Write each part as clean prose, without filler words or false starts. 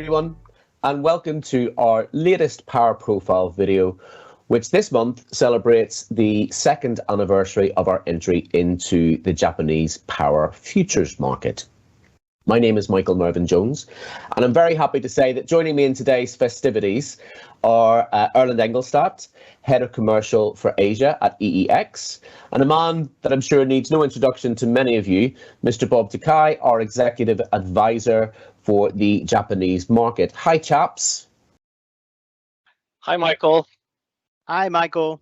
everyone, and welcome to our latest Power Profile video, which this month celebrates the second anniversary of our entry into the Japanese power futures market. My name is Mervyn-Jones, and I'm very happy to say that joining me in today's festivities are Erlend Engelstad, Head of Commercial for Asia at EEX, and a man that I'm sure needs no introduction to many of you, Mr. Bob.takai, our Executive Advisor for the Japanese market. Hi, chaps. Hi, Michael. Hi, Michael.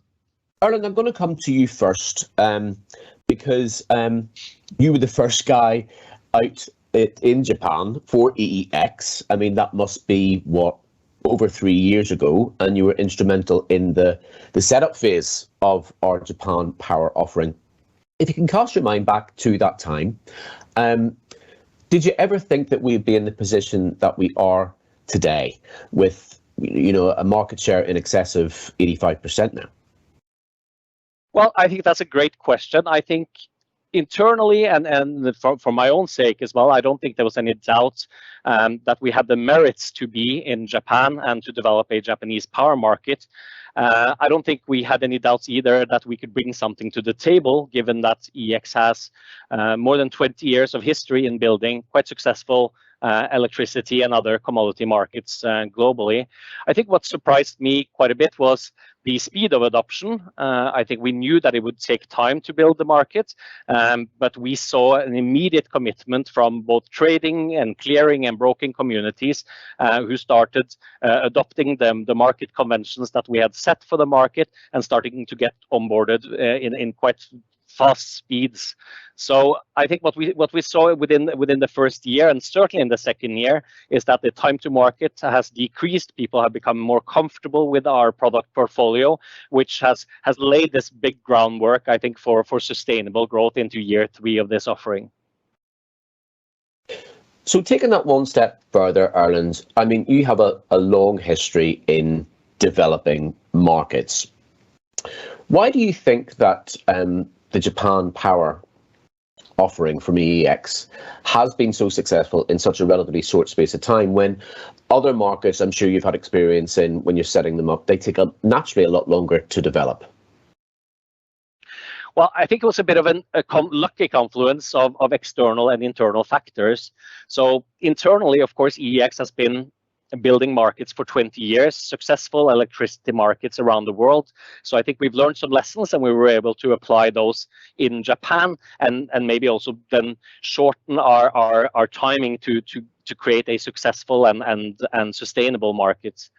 Erlend, I'm going to come to you first because you were the first guy out in Japan for EEX. I mean, that must be, over 3 years ago, and you were instrumental in the setup phase of our Japan power offering. If you can cast your mind back to that time, did you ever think that we'd be in the position that we are today with, a market share in excess of 85% now? Well, I think that's a great question. I think internally and for my own sake as well, I don't think there was any doubt that we had the merits to be in Japan and to develop a Japanese power market. I don't think we had any doubts either that we could bring something to the table, given that EX has more than 20 years of history in building quite successful electricity and other commodity markets globally. I think what surprised me quite a bit was the speed of adoption. I think we knew that it would take time to build the market, but we saw an immediate commitment from both trading and clearing and broking communities who started adopting the market conventions that we had set for the market and starting to get onboarded in quite fast speeds. So I think what we saw within the first year, and certainly in the second year, is that the time to market has decreased. People have become more comfortable with our product portfolio, which has laid this big groundwork, I think, for sustainable growth into year 3 of this offering. So taking that one step further, Erlend, I mean, you have a long history in developing markets. Why do you think that the Japan power offering from EEX has been so successful in such a relatively short space of time, when other markets, I'm sure you've had experience in, when you're setting them up, they take naturally a lot longer to develop? Well, I think it was a bit of a lucky confluence of external and internal factors. So internally, of course, EEX has been building markets for 20 years, successful electricity markets around the world. So I think we've learned some lessons, and we were able to apply those in Japan, and maybe also then shorten our timing to create a successful and sustainable market.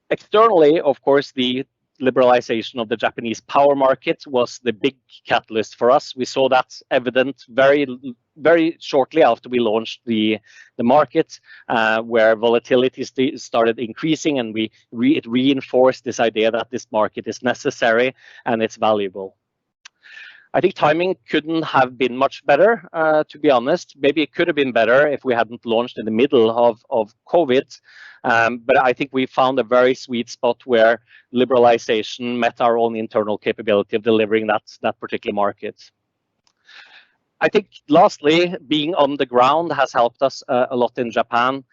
Externally, of course, the liberalization of the Japanese power market was the big catalyst for us. We saw that evident very shortly after we launched the market, where volatility started increasing, and it reinforced this idea that this market is necessary and it's valuable. I think timing couldn't have been much better, to be honest. Maybe it could have been better if we hadn't launched in the middle of COVID. But I think we found a very sweet spot where liberalization met our own internal capability of delivering that particular market. I think lastly, being on the ground has helped us a lot in Japan.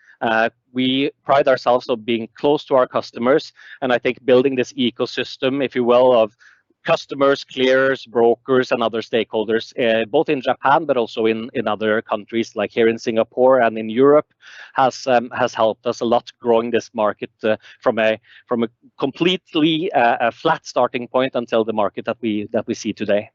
We pride ourselves on being close to our customers, and I think building this ecosystem, if you will, of customers, clearers, brokers, and other stakeholders, both in Japan but also in other countries like here in Singapore and in Europe, has helped us a lot growing this market from a completely flat starting point until the market that we see today.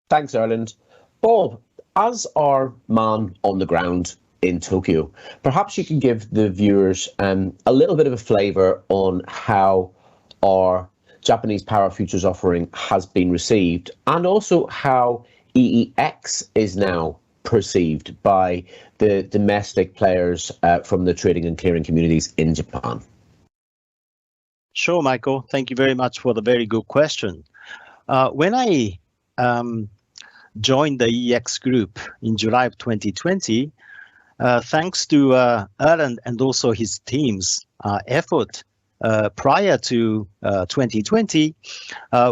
Thanks, Erlend. Bob, as our man on the ground in Tokyo, perhaps you can give the viewers a little bit of a flavour on how our Japanese power futures offering has been received, and also how EEX is now perceived by the domestic players from the trading and clearing communities in Japan. Sure, Michael. Thank you very much for the very good question. When I joined the EEX group in July of 2020, thanks to Erlend and also his team's effort, prior to 2020,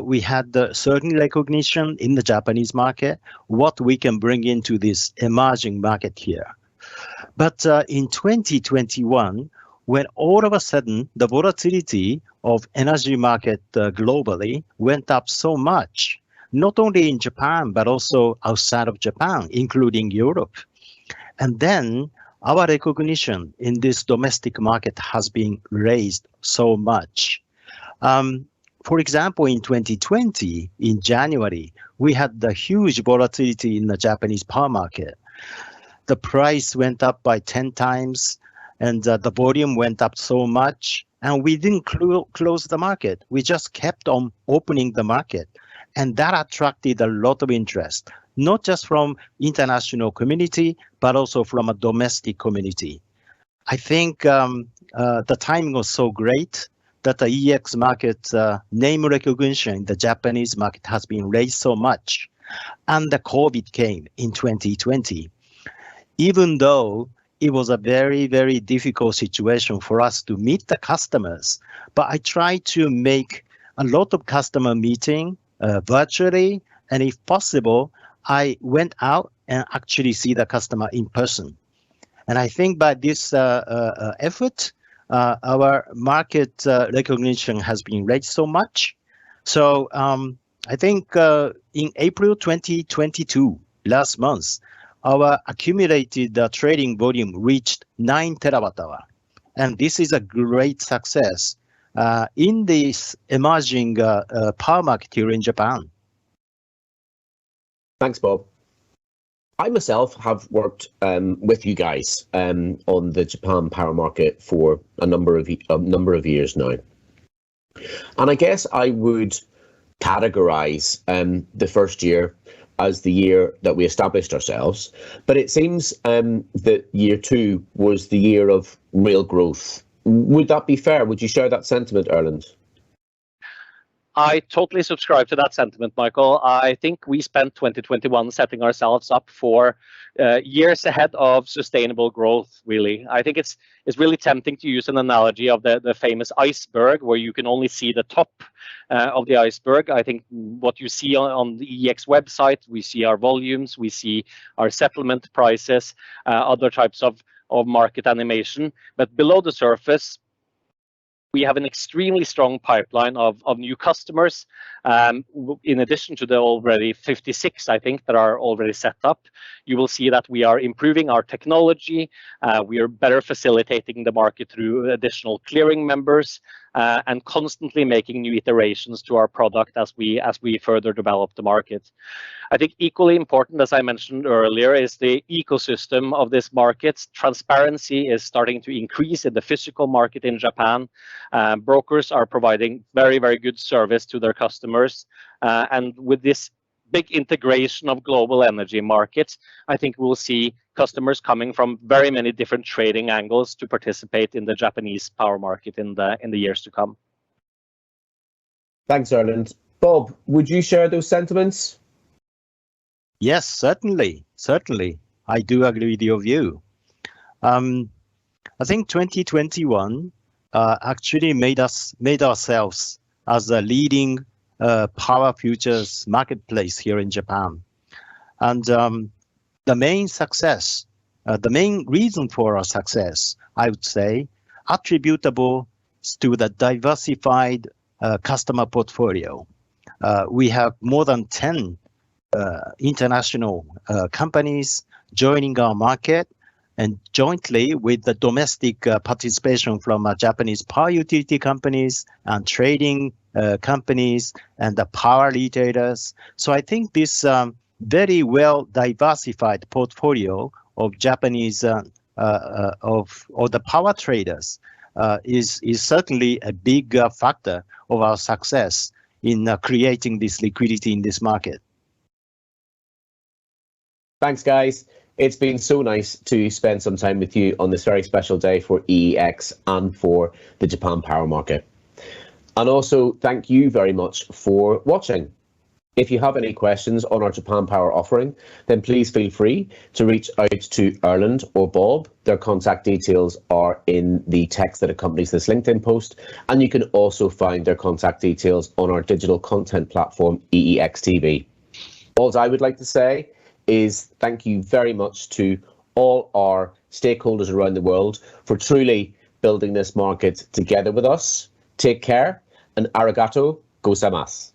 we had certain recognition in the Japanese market, what we can bring into this emerging market here. But in 2021, when all of a sudden the volatility of energy market globally went up so much, not only in Japan, but also outside of Japan, including Europe. And then our recognition in this domestic market has been raised so much. For example, in 2020, in January, we had the huge volatility in the Japanese power market. The price went up by 10 times, and the volume went up so much, and we didn't close the market. We just kept on opening the market, and that attracted a lot of interest, not just from international community, but also from a domestic community. I think the timing was so great that the EX market name recognition in the Japanese market has been raised so much, and the COVID came in 2020. Even though it was a very, very difficult situation for us to meet the customers, but I tried to make a lot of customer meeting virtually, and if possible, I went out and actually see the customer in person. And I think by this effort, our market recognition has been raised so much. So I think in April 2022, last month, our accumulated trading volume reached 9 terawatt hour. And this is a great success in this emerging power market here in Japan. Thanks, Bob. I myself have worked with you guys on the Japan power market for a number of years now, and I guess I would categorize the first year as the year that we established ourselves, but it seems that year 2 was the year of real growth. Would that be fair? Would you share that sentiment, Erlend? I totally subscribe to that sentiment, Michael. I think we spent 2021 setting ourselves up for years ahead of sustainable growth, really. I think it's really tempting to use an analogy of the famous iceberg, where you can only see the top of the iceberg. I think what you see on the EX website, we see our volumes, we see our settlement prices, other types of market animation. But below the surface, we have an extremely strong pipeline of new customers, in addition to the already 56, I think, that are already set up. You will see that we are improving our technology. We are better facilitating the market through additional clearing members, and constantly making new iterations to our product as we further develop the market. I think equally important, as I mentioned earlier, is the ecosystem of this market. Transparency is starting to increase in the physical market in Japan. Brokers are providing very, very good service to their customers. And with this big integration of global energy markets, I think we'll see customers coming from very many different trading angles to participate in the Japanese power market in the years to come. Thanks, Erlend. Bob, would you share those sentiments? Yes, certainly. I do agree with your view. I think 2021 actually made ourselves as a leading power futures marketplace here in Japan. And the main reason for our success, I would say, attributable to the diversified customer portfolio. We have more than 10 international companies joining our market, and jointly with the domestic participation from Japanese power utility companies and trading companies and the power retailers. So I think this very well diversified portfolio of Japanese of the power traders is certainly a big factor of our success in creating this liquidity in this market. Thanks, guys. It's been so nice to spend some time with you on this very special day for EEX and for the Japan power market. And also, thank you very much for watching. If you have any questions on our Japan Power offering, then please feel free to reach out to Erlend or Bob. Their contact details are in the text that accompanies this LinkedIn post, and you can also find their contact details on our digital content platform, EEX TV. All I would like to say is thank you very much to all our stakeholders around the world for truly building this market together with us. Take care, and arigato gozaimasu.